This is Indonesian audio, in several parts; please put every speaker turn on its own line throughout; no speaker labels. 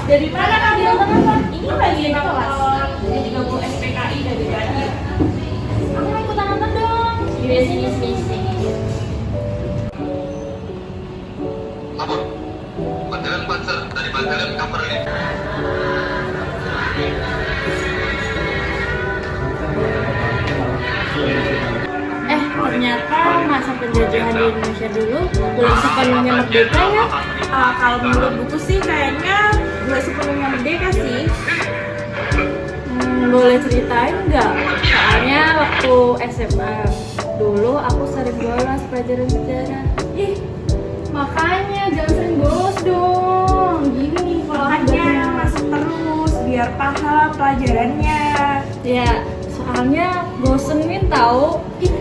Dari mana kamu nonton apa? Ini lagi kelas. Ini juga bu SPKI dari tadi. Aku mau ikutan nonton dong. Biasanya sini.
Apa? Panggilan panser dari panggilan kamar ini.
Ternyata masa penjajahan di Indonesia dulu belum sepenuhnya merdeka ya. Kalau menurut buku sih kayaknya belum sepenuhnya merdeka sih. Boleh ceritain nggak? Soalnya waktu SMA dulu aku sering bolos pelajaran sejarah. Ih, makanya jangan sering bolos dong. Gini nih kalau
Makanya masuk terus biar paham pelajarannya.
ya, soalnya bosenin tahu. Ih,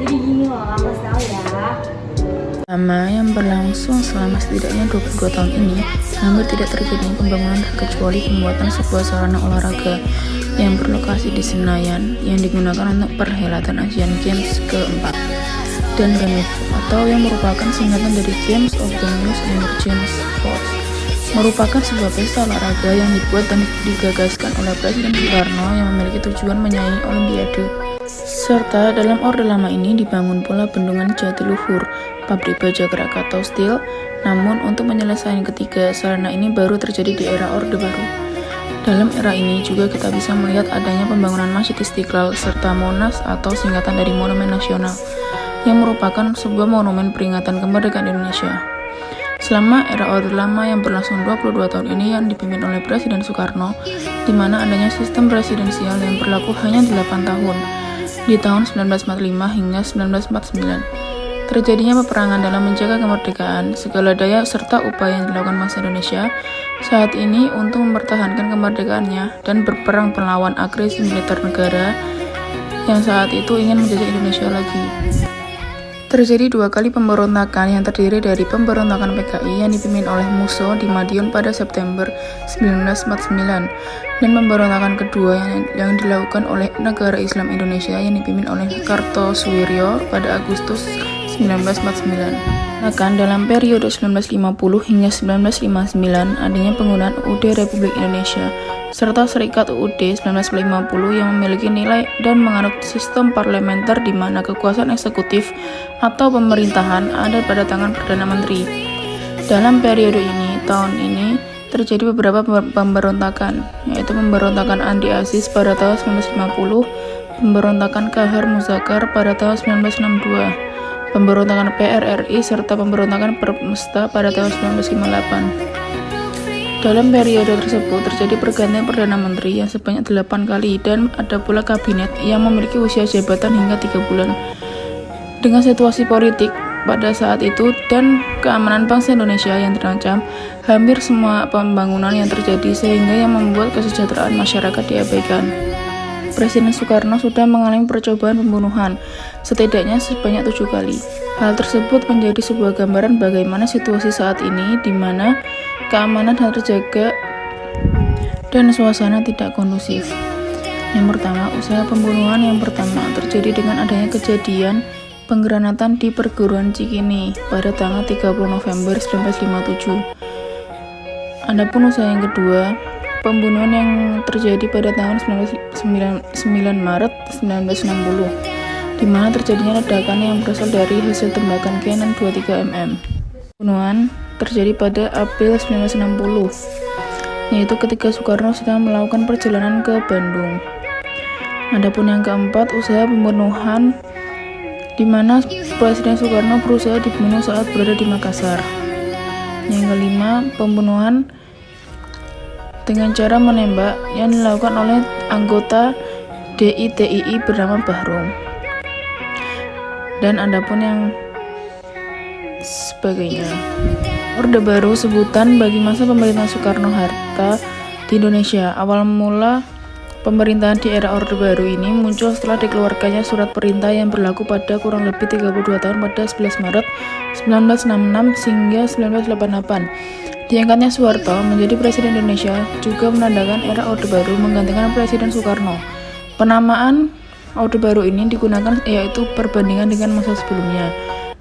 jadi gini loh, Mas tahu ya.
Selama yang berlangsung selama setidaknya 22 tahun ini, hampir tidak terjadi pembangunan terkecuali pembuatan sebuah sarana olahraga yang berlokasi di Senayan yang digunakan untuk perhelatan Asian Games ke-4 dan GAMEF atau yang merupakan singkatan dari Games of the New Emerging Sports, merupakan sebuah pesta olahraga yang dibuat dan digagaskan oleh Presiden Soekarno yang memiliki tujuan menyaingi Olimpiade. Serta dalam Orde Lama ini dibangun pula bendungan Jatiluhur, pabrik baja Krakatau Steel. Namun untuk penyelesaian ketiga sarana ini baru terjadi di era Orde Baru. Dalam era ini juga kita bisa melihat adanya pembangunan Masjid Istiqlal serta Monas atau singkatan dari Monumen Nasional yang merupakan sebuah monumen peringatan kemerdekaan Indonesia. Selama era Orde Lama yang berlangsung 22 tahun ini yang dipimpin oleh Presiden Soekarno, di mana adanya sistem presidensial yang berlaku hanya 8 tahun, di tahun 1945 hingga 1949. Terjadinya peperangan dalam menjaga kemerdekaan, segala daya serta upaya yang dilakukan bangsa Indonesia saat ini untuk mempertahankan kemerdekaannya dan berperang melawan agresi militer negara yang saat itu ingin menjajah Indonesia lagi. Terjadi 2 kali pemberontakan yang terdiri dari pemberontakan PKI yang dipimpin oleh Musso di Madiun pada September 1949 dan pemberontakan kedua yang dilakukan oleh Negara Islam Indonesia yang dipimpin oleh Kartosuwiryo pada Agustus 1949. Bahkan dalam periode 1950 hingga 1959 adanya penggunaan UUD Republik Indonesia serta Serikat UUD 1950 yang memiliki nilai dan menganut sistem parlementer di mana kekuasaan eksekutif atau pemerintahan ada pada tangan Perdana Menteri. Dalam periode ini, tahun ini terjadi beberapa pemberontakan, yaitu pemberontakan Andi Aziz pada tahun 1950, pemberontakan Kahar Muzakar pada tahun 1962, pemberontakan PRRI serta pemberontakan Permesta pada tahun 1958. Dalam periode tersebut terjadi pergantian Perdana Menteri yang sebanyak 8 kali dan ada pula kabinet yang memiliki usia jabatan hingga 3 bulan. Dengan situasi politik pada saat itu dan keamanan bangsa Indonesia yang terancam, hampir semua pembangunan yang terjadi sehingga yang membuat kesejahteraan masyarakat diabaikan. Presiden Soekarno sudah mengalami percobaan pembunuhan setidaknya sebanyak 7 kali. Hal tersebut menjadi sebuah gambaran bagaimana situasi saat ini di mana keamanan harus terjaga dan suasana tidak kondusif. Yang pertama, usaha pembunuhan yang pertama terjadi dengan adanya kejadian penggranatan di perguruan Cikini pada tanggal 30 November 1957. Adapun usaha yang kedua, pembunuhan yang terjadi pada tahun 9 Maret 1960, di mana terjadinya ledakan yang berasal dari hasil tembakan Canon 23 mm. Pembunuhan terjadi pada April 1960, yaitu ketika Soekarno sedang melakukan perjalanan ke Bandung. Adapun yang keempat, usaha pembunuhan di mana Presiden Soekarno berusaha dibunuh saat berada di Makassar. Yang kelima, pembunuhan dengan cara menembak yang dilakukan oleh anggota DITII bernama Bahrom. Dan adapun yang sebagainya. Orde Baru sebutan bagi masa pemerintahan Soekarno-Hatta di Indonesia. Awal mula pemerintahan di era Orde Baru ini muncul setelah dikeluarkannya surat perintah yang berlaku pada kurang lebih 32 tahun pada 11 Maret 1966 hingga 1988, Diangkatnya Soeharto menjadi Presiden Indonesia juga menandakan era Orde Baru menggantikan Presiden Soekarno. Penamaan Orde Baru ini digunakan yaitu perbandingan dengan masa sebelumnya,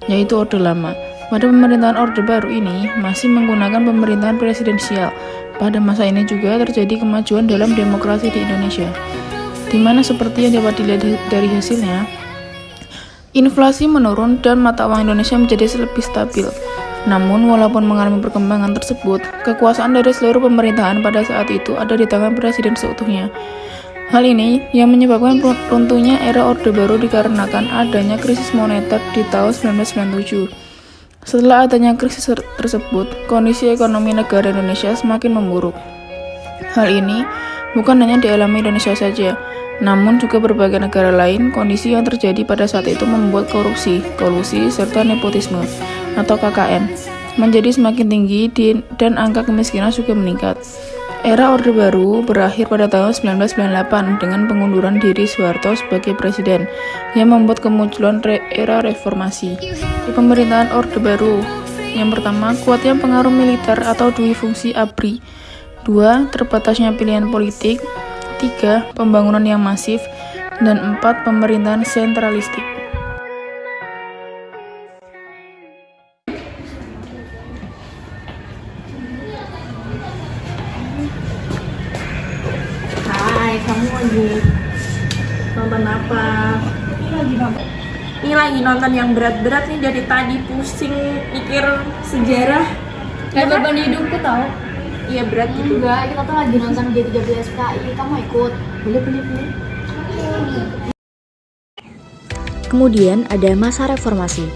yaitu Orde Lama. Pada pemerintahan Orde Baru ini masih menggunakan pemerintahan presidensial. Pada masa ini juga terjadi kemajuan dalam demokrasi di Indonesia, di mana seperti yang dapat dilihat dari hasilnya, inflasi menurun dan mata uang Indonesia menjadi lebih stabil. Namun, walaupun mengalami perkembangan tersebut, kekuasaan dari seluruh pemerintahan pada saat itu ada di tangan presiden seutuhnya. Hal ini yang menyebabkan runtuhnya era Orde Baru dikarenakan adanya krisis moneter di tahun 1997. Setelah adanya krisis tersebut, kondisi ekonomi negara Indonesia semakin memburuk. Hal ini bukan hanya dialami Indonesia saja, namun juga berbagai negara lain. Kondisi yang terjadi pada saat itu membuat korupsi, kolusi, serta nepotisme atau KKN menjadi semakin tinggi dan angka kemiskinan juga meningkat. Era Orde Baru berakhir pada tahun 1998 dengan pengunduran diri Soeharto sebagai presiden yang membuat kemunculan era reformasi. Di pemerintahan Orde Baru, yang pertama, kuatnya pengaruh militer atau dui fungsi ABRI. 2. Terbatasnya pilihan politik. 3. Pembangunan yang masif. Dan 4. Pemerintahan sentralistik.
Hai, kamu lagi nonton apa? Ini lagi nonton yang berat-berat nih, dari tadi pusing mikir sejarah.
Kayak beban hidupku tau.
Iya, berat gitu.
Enggak, kita tuh lagi nonton G13KI. Kamu ikut? Boleh.
Kemudian ada masa reformasi.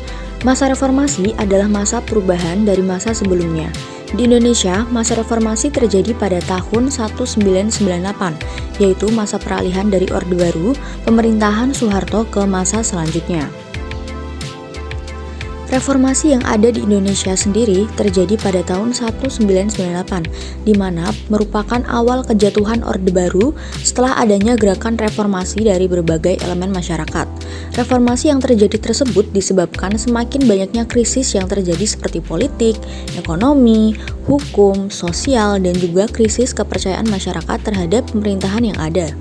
Masa reformasi adalah masa perubahan dari masa sebelumnya. Di Indonesia, masa reformasi terjadi pada tahun 1998, yaitu masa peralihan dari Orde Baru, pemerintahan Soeharto ke masa selanjutnya. Reformasi yang ada di Indonesia sendiri terjadi pada tahun 1998, di mana merupakan awal kejatuhan Orde Baru setelah adanya gerakan reformasi dari berbagai elemen masyarakat. Reformasi yang terjadi tersebut disebabkan semakin banyaknya krisis yang terjadi seperti politik, ekonomi, hukum, sosial, dan juga krisis kepercayaan masyarakat terhadap pemerintahan yang ada.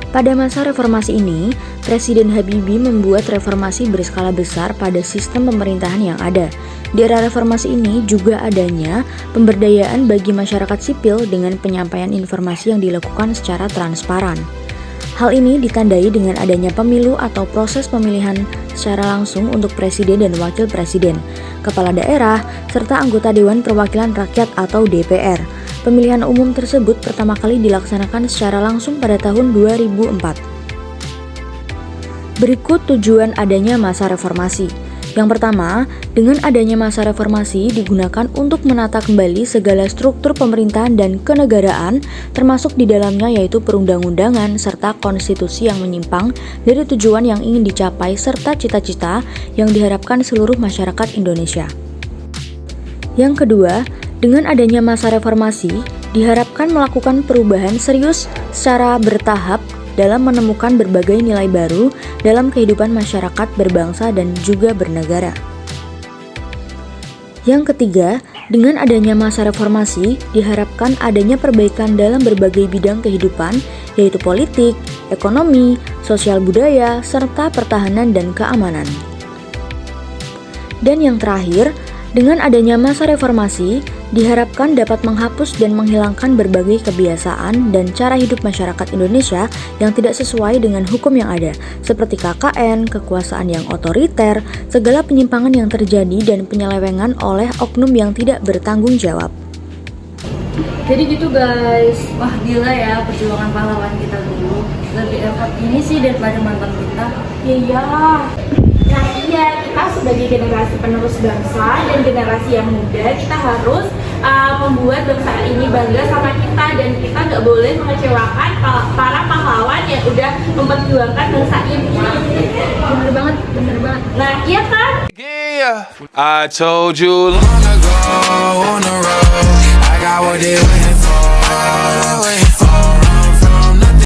Pada masa reformasi ini, Presiden Habibie membuat reformasi berskala besar pada sistem pemerintahan yang ada. Di era reformasi ini juga adanya pemberdayaan bagi masyarakat sipil dengan penyampaian informasi yang dilakukan secara transparan. Hal ini ditandai dengan adanya pemilu atau proses pemilihan secara langsung untuk presiden dan wakil presiden, kepala daerah, serta anggota Dewan Perwakilan Rakyat atau DPR. Pemilihan umum tersebut pertama kali dilaksanakan secara langsung pada tahun 2004. Berikut tujuan adanya masa reformasi. Yang pertama, dengan adanya masa reformasi digunakan untuk menata kembali segala struktur pemerintahan dan kenegaraan, termasuk di dalamnya yaitu perundang-undangan serta konstitusi yang menyimpang dari tujuan yang ingin dicapai serta cita-cita yang diharapkan seluruh masyarakat Indonesia. Yang kedua, dengan adanya masa reformasi, diharapkan melakukan perubahan serius secara bertahap dalam menemukan berbagai nilai baru dalam kehidupan masyarakat berbangsa dan juga bernegara. Yang ketiga, dengan adanya masa reformasi, diharapkan adanya perbaikan dalam berbagai bidang kehidupan, yaitu politik, ekonomi, sosial budaya, serta pertahanan dan keamanan. Dan yang terakhir, dengan adanya masa reformasi, diharapkan dapat menghapus dan menghilangkan berbagai kebiasaan dan cara hidup masyarakat Indonesia yang tidak sesuai dengan hukum yang ada, seperti KKN, kekuasaan yang otoriter, segala penyimpangan yang terjadi dan penyelewengan oleh oknum yang tidak bertanggung jawab.
Jadi gitu guys. Wah gila ya perjuangan pahlawan kita dulu. Lebih effort ini sih daripada mantan kita.
Iya. Nah iya, kita sebagai generasi penerus bangsa dan generasi yang muda, kita harus membuat bangsa ini bangga sama kita, dan kita nggak boleh mengecewakan para pahlawan yang udah memperjuangkan bangsa ini. Bener banget. Nah iya kan?
Yeah, I told you long ago on the road, I got what they waiting for.